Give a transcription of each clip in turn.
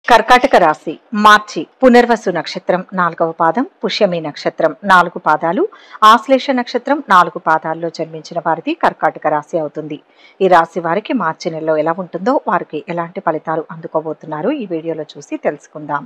కర్కాటక రాశి మార్చి పునర్వసు నక్షత్రం 4వ పాదం, పుష్యమి నక్షత్రం 4 పాదాలు, ఆశ్లేష నక్షత్రం 4 పాదాల్లో జన్మించిన వారిది కర్కాటక రాశి అవుతుంది. ఈ రాశి వారికి మార్చి నెలలో ఎలా ఉంటుందో, వారికి ఎలాంటి ఫలితాలు అందుకోబోతున్నారో ఈ వీడియోలో చూసి తెలుసుకుందాం.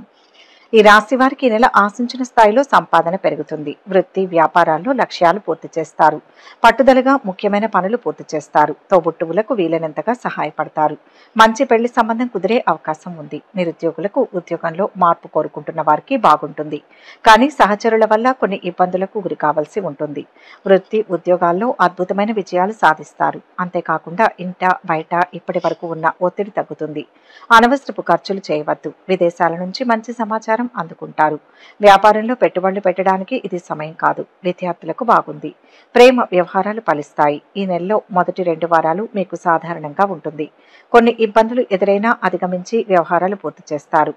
ఈ రాశి వారికి ఈ నెల ఆశించిన స్థాయిలో సంపాదన పెరుగుతుంది. వృత్తి వ్యాపారాల్లో లక్ష్యాలు పూర్తి చేస్తారు. పట్టుదలగా ముఖ్యమైన పనులు పూర్తి చేస్తారు. తోబుట్టువులకు వీలైనంతగా సహాయపడతారు. మంచి పెళ్లి సంబంధం కుదిరే అవకాశం ఉంది. నిరుద్యోగులకు ఉద్యోగంలో మార్పు కోరుకుంటున్న వారికి బాగుంటుంది. కానీ సహచరుల వల్ల కొన్ని ఇబ్బందులకు గురి కావాల్సి ఉంటుంది. వృత్తి ఉద్యోగాల్లో అద్భుతమైన విజయాలు సాధిస్తారు. అంతేకాకుండా ఇంట బయట ఇప్పటి వరకు ఉన్న ఒత్తిడి తగ్గుతుంది. అనవసరపు ఖర్చులు చేయవద్దు. విదేశాల నుంచి మంచి సమాచారం అందుకుంటారు. వ్యాపారంలో పెట్టుబడులు పెట్టడానికి ఇది సమయం కాదు. విద్యార్థులకు బాగుంది. ప్రేమ వ్యవహారాలు ఫలిస్తాయి. ఈ నెలలో మొదటి 2 వారాలు మీకు సాధారణంగా ఉంటుంది. కొన్ని ఇబ్బందులు ఎదురైనా అధిగమించి వ్యవహారాలు పూర్తి చేస్తారు.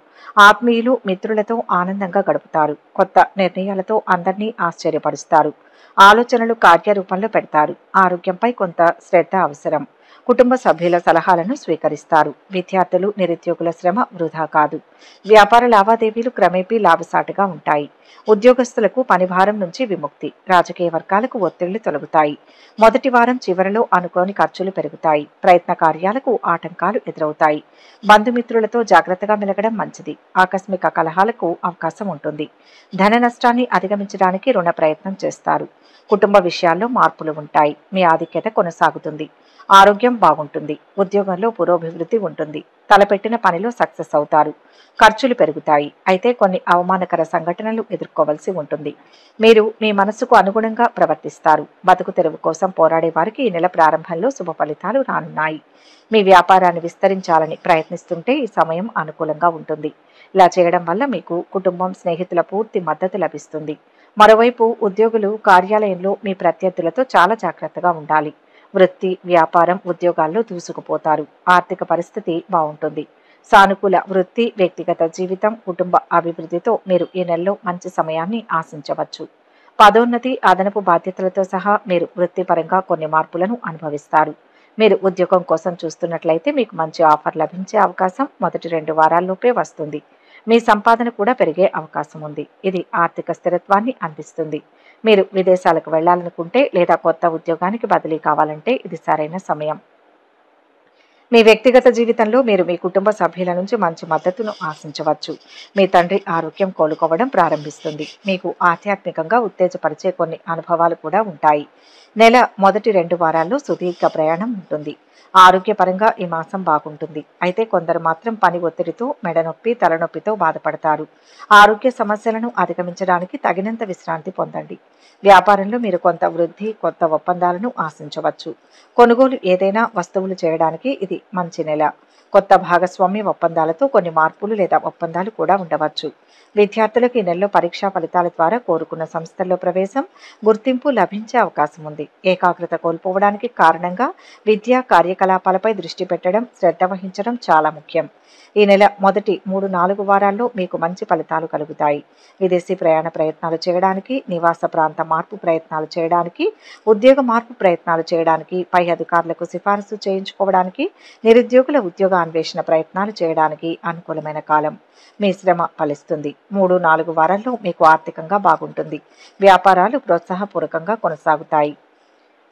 ఆత్మీయులు మిత్రులతో ఆనందంగా గడుపుతారు. కొత్త నిర్ణయాలతో అందరినీ ఆశ్చర్యపరుస్తారు. ఆలోచనలు కార్యరూపంలో పెడతారు. ఆరోగ్యంపై కొంత శ్రద్ధ అవసరం. కుటుంబ సభ్యుల సలహాలను స్వీకరిస్తారు. విద్యార్థులు నిరుద్యోగుల శ్రమ వృధా కాదు. వ్యాపార లావాదేవీలు క్రమేపీ లాభసాటిగా ఉంటాయి. ఉద్యోగస్తులకు పనిభారం నుంచి విముక్తి. రాజకీయ వర్గాలకు ఒత్తిళ్లు తొలగుతాయి. మొదటి వారం చివరలో అనుకోని ఖర్చులు పెరుగుతాయి. ప్రయత్న కార్యాలకు ఆటంకాలు ఎదురవుతాయి. బంధుమిత్రులతో జాగ్రత్తగా మెలగడం మంచిది. ఆకస్మిక కలహాలకు అవకాశం ఉంటుంది. ధన నష్టాన్ని అధిగమించడానికి రుణ ప్రయత్నం చేస్తారు. కుటుంబ విషయాల్లో మార్పులు ఉంటాయి. మీ ఆధిక్యత కొనసాగుతుంది. ఆరోగ్యం బాగుంటుంది. ఉద్యోగంలో పురోభివృద్ధి ఉంటుంది. తలపెట్టిన పనిలో సక్సెస్ అవుతారు. ఖర్చులు పెరుగుతాయి. అయితే కొన్ని అవమానకర సంఘటనలు ఎదుర్కోవలసి ఉంటుంది. మీరు మీ మనసుకు అనుగుణంగా ప్రవర్తిస్తారు. బతుకు తెరువు కోసం పోరాడే వారికి ఈ నెల ప్రారంభంలో శుభ ఫలితాలు రానున్నాయి. మీ వ్యాపారాన్ని విస్తరించాలని ప్రయత్నిస్తుంటే ఈ సమయం అనుకూలంగా ఉంటుంది. ఇలా చేయడం వల్ల మీకు కుటుంబం, స్నేహితుల పూర్తి మద్దతు లభిస్తుంది. మరోవైపు ఉద్యోగులు కార్యాలయంలో మీ ప్రత్యర్థులతో చాలా జాగ్రత్తగా ఉండాలి. వృత్తి వ్యాపారం ఉద్యోగాల్లో దూసుకుపోతారు. ఆర్థిక పరిస్థితి బాగుంటుంది. సానుకూల వృత్తి, వ్యక్తిగత జీవితం, కుటుంబ అభివృద్ధితో మీరు ఈ నెలలో మంచి సమయాన్ని ఆశించవచ్చు. పదోన్నతి, అదనపు బాధ్యతలతో సహా మీరు వృత్తిపరంగా కొన్ని మార్పులను అనుభవిస్తారు. మీరు ఉద్యోగం కోసం చూస్తున్నట్లయితే మీకు మంచి ఆఫర్ లభించే అవకాశం మొదటి 2 వారాల్లోపే వస్తుంది. మీ సంపాదన కూడా పెరిగే అవకాశం ఉంది. ఇది ఆర్థిక స్థిరత్వాన్ని అందిస్తుంది. మీరు విదేశాలకు వెళ్లాలనుకుంటే లేదా కొత్త ఉద్యోగానికి బదిలీ కావాలంటే ఇది సరైన సమయం. మీ వ్యక్తిగత జీవితంలో మీరు మీ కుటుంబ సభ్యుల నుంచి మంచి మద్దతును ఆశించవచ్చు. మీ తండ్రి ఆరోగ్యం కోలుకోవడం ప్రారంభిస్తుంది. మీకు ఆధ్యాత్మికంగా ఉత్తేజపరిచే కొన్ని అనుభవాలు కూడా ఉంటాయి. నెల మొదటి 2 వారాల్లో సుదీర్ఘ ప్రయాణం ఉంటుంది. ఆరోగ్యపరంగా ఈ మాసం బాగుంటుంది. అయితే కొందరు మాత్రం పని ఒత్తిడితో, మెడనొప్పి, తలనొప్పితో బాధపడతారు. ఆరోగ్య సమస్యలను అధిగమించడానికి తగినంత విశ్రాంతి పొందండి. వ్యాపారంలో మీరు కొంత వృద్ధి, కొత్త ఒప్పందాలను ఆశించవచ్చు. కొనుగోలు ఏదైనా వస్తువులు చేయడానికి ఇది మంచి నెల. కొత్త భాగస్వామ్య ఒప్పందాలతో కొన్ని మార్పులు లేదా ఒప్పందాలు కూడా ఉండవచ్చు. విద్యార్థులకు ఈ నెలలో పరీక్షా ఫలితాల ద్వారా కోరుకున్న సంస్థల్లో ప్రవేశం, గుర్తింపు లభించే అవకాశం ఉంది. ఏకాగ్రత కోల్పోవడానికి కారణంగా విద్యా కార్యకలాపాలపై దృష్టి పెట్టడం, శ్రద్ధ వహించడం చాలా ముఖ్యం. ఈ నెల మొదటి 3-4 వారాల్లో మీకు మంచి ఫలితాలు కలుగుతాయి. విదేశీ ప్రయాణ ప్రయత్నాలు చేయడానికి, నివాస ప్రాంత మార్పు ప్రయత్నాలు చేయడానికి, ఉద్యోగ మార్పు ప్రయత్నాలు చేయడానికి, పై అధికారులకు సిఫారసు చేయించుకోవడానికి, నిరుద్యోగుల ఉద్యోగ అన్వేషణ ప్రయత్నాలు చేయడానికి అనుకూలమైన కాలం. మీ శ్రమ ఫలిస్తుంది. 3-4 వారాల్లో మీకు ఆర్థికంగా బాగుంటుంది. వ్యాపారాలు ప్రోత్సాహపూర్వకంగా కొనసాగుతాయి.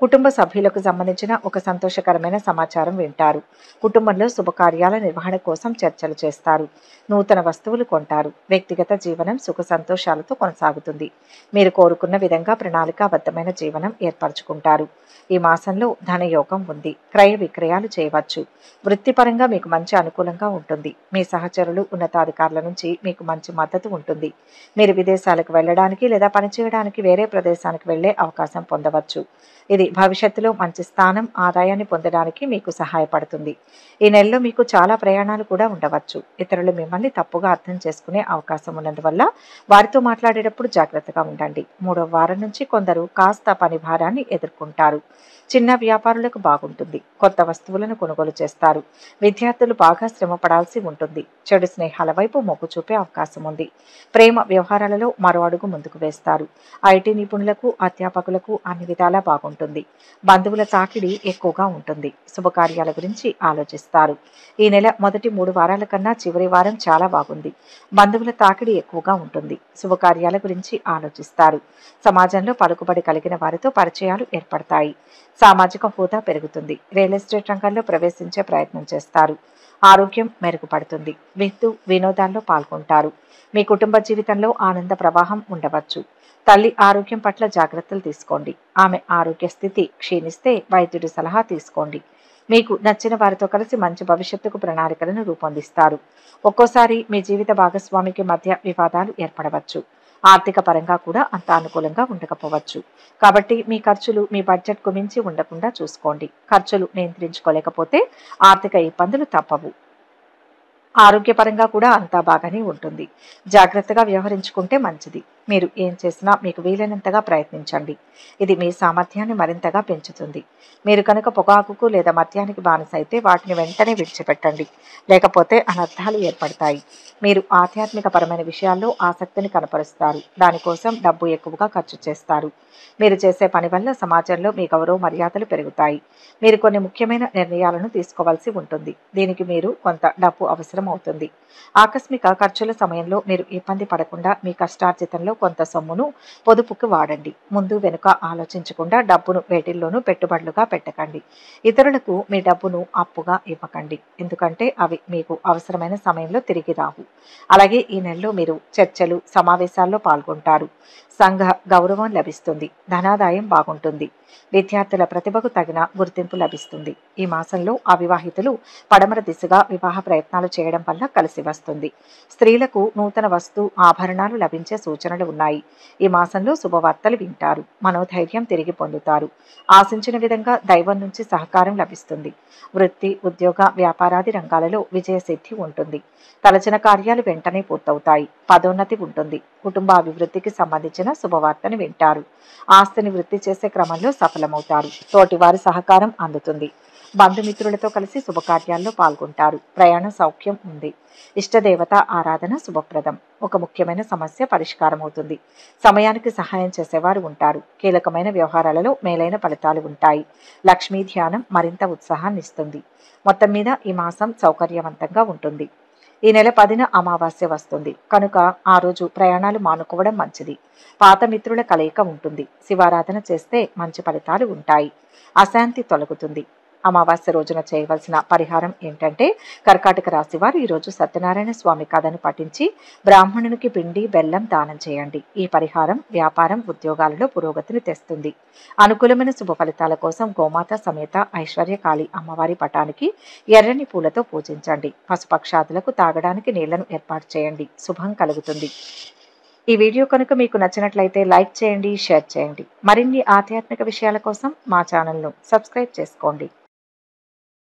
కుటుంబ సభ్యులకు సంబంధించిన ఒక సంతోషకరమైన సమాచారం వింటారు. కుటుంబంలో శుభకార్యాల నిర్వహణ కోసం చర్చలు చేస్తారు. నూతన వస్తువులు కొంటారు. వ్యక్తిగత జీవనం సుఖ సంతోషాలతో కొనసాగుతుంది. మీరు కోరుకున్న విధంగా ప్రణాళికాబద్ధమైన జీవనం ఏర్పరచుకుంటారు. ఈ మాసంలో ధనయోగం ఉంది. క్రయ విక్రయాలు చేయవచ్చు. వృత్తిపరంగా మీకు మంచి అనుకూలంగా ఉంటుంది. మీ సహచరులు, ఉన్నతాధికారుల నుంచి మీకు మంచి మద్దతు ఉంటుంది. మీరు విదేశాలకు వెళ్ళడానికి లేదా పనిచేయడానికి వేరే ప్రదేశానికి వెళ్లే అవకాశం పొందవచ్చు. ఇది భవిష్యత్తులో మంచి స్థానం, ఆదాయాన్ని పొందడానికి మీకు సహాయపడుతుంది. ఈ నెలలో మీకు చాలా ప్రయాణాలు కూడా ఉండవచ్చు. ఇతరులు మిమ్మల్ని తప్పుగా అర్థం చేసుకునే అవకాశం ఉన్నందువల్ల వారితో మాట్లాడేటప్పుడు జాగ్రత్తగా ఉండండి. 3వ వారం నుంచి కొందరు కాస్త పని భారాన్ని ఎదుర్కొంటారు. చిన్న వ్యాపారులకు బాగుంటుంది. కొత్త వస్తువులను కొనుగోలు చేస్తారు. విద్యార్థులు బాగా శ్రమ పడాల్సి ఉంటుంది. చెడు స్నేహాల వైపు మొగ్గు చూపే అవకాశం ఉంది. ప్రేమ వ్యవహారాలలో మరో అడుగు ముందుకు వేస్తారు. ఐటీ నిపుణులకు, అధ్యాపకులకు అన్ని విధాలా బాగుంటుంది. ఉంటుంది. బంధువుల తాకిడి ఎక్కువగా ఉంటుంది. శుభకార్యాల గురించి ఆలోచిస్తారు. ఈ నెల మొదటి 3 వారాల కన్నా చివరి వారం చాలా బాగుంది. బంధువుల తాకిడి ఎక్కువగా ఉంటుంది. శుభకార్యాల గురించి ఆలోచిస్తారు. సమాజంలో పలుకుబడి కలిగిన వారితో పరిచయాలు ఏర్పడతాయి. సామాజిక హోదా పెరుగుతుంది. రియల్ ఎస్టేట్ రంగంలో ప్రవేశించే ప్రయత్నం చేస్తారు. ఆరోగ్యం మెరుగుపడుతుంది. వినోదాల్లో పాల్గొంటారు. మీ కుటుంబ జీవితంలో ఆనంద ప్రవాహం ఉండవచ్చు. తల్లి ఆరోగ్యం పట్ల జాగ్రత్తలు తీసుకోండి. ఆమె ఆరోగ్య స్థితి క్షీణిస్తే వైద్యుడి సలహా తీసుకోండి. మీకు నచ్చిన వారితో కలిసి మంచి భవిష్యత్తుకు ప్రణాళికలను రూపొందిస్తారు. ఒక్కోసారి మీ జీవిత భాగస్వామికి మధ్య వివాదాలు ఏర్పడవచ్చు. ఆర్థిక పరంగా కూడా అంత అనుకూలంగా ఉండకపోవచ్చు. కాబట్టి మీ ఖర్చులు మీ బడ్జెట్కు మించి ఉండకుండా చూసుకోండి. ఖర్చులు నియంత్రించుకోలేకపోతే ఆర్థిక ఇబ్బందులు తప్పవు. ఆరోగ్యపరంగా కూడా అంతా బాగానే ఉంటుంది. జాగ్రత్తగా వ్యవహరించుకుంటే మంచిది. మీరు ఏం చేసినా మీకు వీలైనంతగా ప్రయత్నించండి. ఇది మీ సామర్థ్యాన్ని మరింతగా పెంచుతుంది. మీరు కనుక పొగాకుకు లేదా మద్యానికి బానిసైతే వాటిని వెంటనే విడిచిపెట్టండి. లేకపోతే అనర్థాలు ఏర్పడతాయి. మీరు ఆధ్యాత్మిక పరమైన విషయాల్లో ఆసక్తిని కనపరుస్తారు. దానికోసం డబ్బు ఎక్కువగా ఖర్చు చేస్తారు. మీరు చేసే పని వల్ల సమాజంలో మీ గౌరవ మర్యాదలు పెరుగుతాయి. మీరు కొన్ని ముఖ్యమైన నిర్ణయాలను తీసుకోవాల్సి ఉంటుంది. దీనికి మీరు కొంత డబ్బు అవసరం అవుతుంది. ఆకస్మిక ఖర్చుల సమయంలో మీరు ఇబ్బంది పడకుండా మీ కష్టార్జితంలో కొంత సొమ్మును పొదుపుకు వాడండి. ముందు వెనుక ఆలోచించకుండా డబ్బును వేటిల్లోనూ పెట్టుబడులుగా పెట్టకండి. ఇతరులకు మీ డబ్బును అప్పుగా ఇవ్వకండి. ఎందుకంటే అవి మీకు అవసరమైన సమయంలో తిరిగి రావు. అలాగే ఈ నెలలో మీరు చర్చలు, సమావేశాల్లో పాల్గొంటారు. సంఘ గౌరవం లభిస్తుంది. ధనాదాయం బాగుంటుంది. విద్యార్థుల ప్రతిభకు తగిన గుర్తింపు లభిస్తుంది. ఈ మాసంలో అవివాహితులు పడమర దిశగా వివాహ ప్రయత్నాలు చేయడం వల్ల కలిసి వస్తుంది. స్త్రీలకు నూతన ఆభరణాలు లభించే సూచనలు ఉన్నాయి. ఈ మాసంలో శుభవార్తలు వింటారు. మనోధైర్యం తిరిగి పొందుతారు. ఆశించిన విధంగా దైవం నుంచి సహకారం లభిస్తుంది. వృత్తి, ఉద్యోగ, వ్యాపారాది రంగాలలో విజయసిద్ధి ఉంటుంది. తలచిన కార్యాలు వెంటనే పూర్తవుతాయి. పదోన్నతి ఉంటుంది. కుటుంబ అభివృద్ధికి సంబంధించిన శుభవార్తను వింటారు. ఆస్తిని వృద్ధి చేసే క్రమంలో సఫలమవుతారు. తోటివారి సహకారం అందుతుంది. బంధుమిత్రులతో కలిసి శుభకార్యాల్లో పాల్గొంటారు. ప్రయాణ సౌఖ్యం ఉంది. ఇష్టదేవత ఆరాధన శుభప్రదం. ఒక ముఖ్యమైన సమస్య పరిష్కారం అవుతుంది. సమయానికి సహాయం చేసేవారు ఉంటారు. కీలకమైన వ్యవహారాలలో మేలైన ఫలితాలు ఉంటాయి. లక్ష్మీ ధ్యానం మరింత ఉత్సాహాన్ని ఇస్తుంది. మొత్తం మీద ఈ మాసం సౌకర్యవంతంగా ఉంటుంది. ఈ నెల 10న అమావాస్య వస్తుంది కనుక ఆ రోజు ప్రయాణాలు మానుకోవడం మంచిది. పాత మిత్రుల కలయిక ఉంటుంది. శివారాధన చేస్తే మంచి ఫలితాలు ఉంటాయి. అశాంతి తొలగుతుంది. అమావాస్య రోజున చేయవలసిన పరిహారం ఏంటంటే కర్కాటక రాశి వారు ఈరోజు సత్యనారాయణ స్వామి కథను పఠించి బ్రాహ్మణునికి పిండి బెల్లం దానం చేయండి. ఈ పరిహారం వ్యాపారం, ఉద్యోగాలలో పురోగతిని తెస్తుంది. అనుకూలమైన శుభ ఫలితాల కోసం గోమాత సమేత ఐశ్వర్యకాళి అమ్మవారి పటానికి ఎర్రని పూలతో పూజించండి. పశుపక్షాదులకు తాగడానికి నీళ్లను ఏర్పాటు చేయండి. శుభం కలుగుతుంది. ఈ వీడియో కనుక మీకు నచ్చినట్లయితే లైక్ చేయండి, షేర్ చేయండి. మరిన్ని ఆధ్యాత్మిక విషయాల కోసం మా ఛానల్ను సబ్స్క్రైబ్ చేసుకోండి.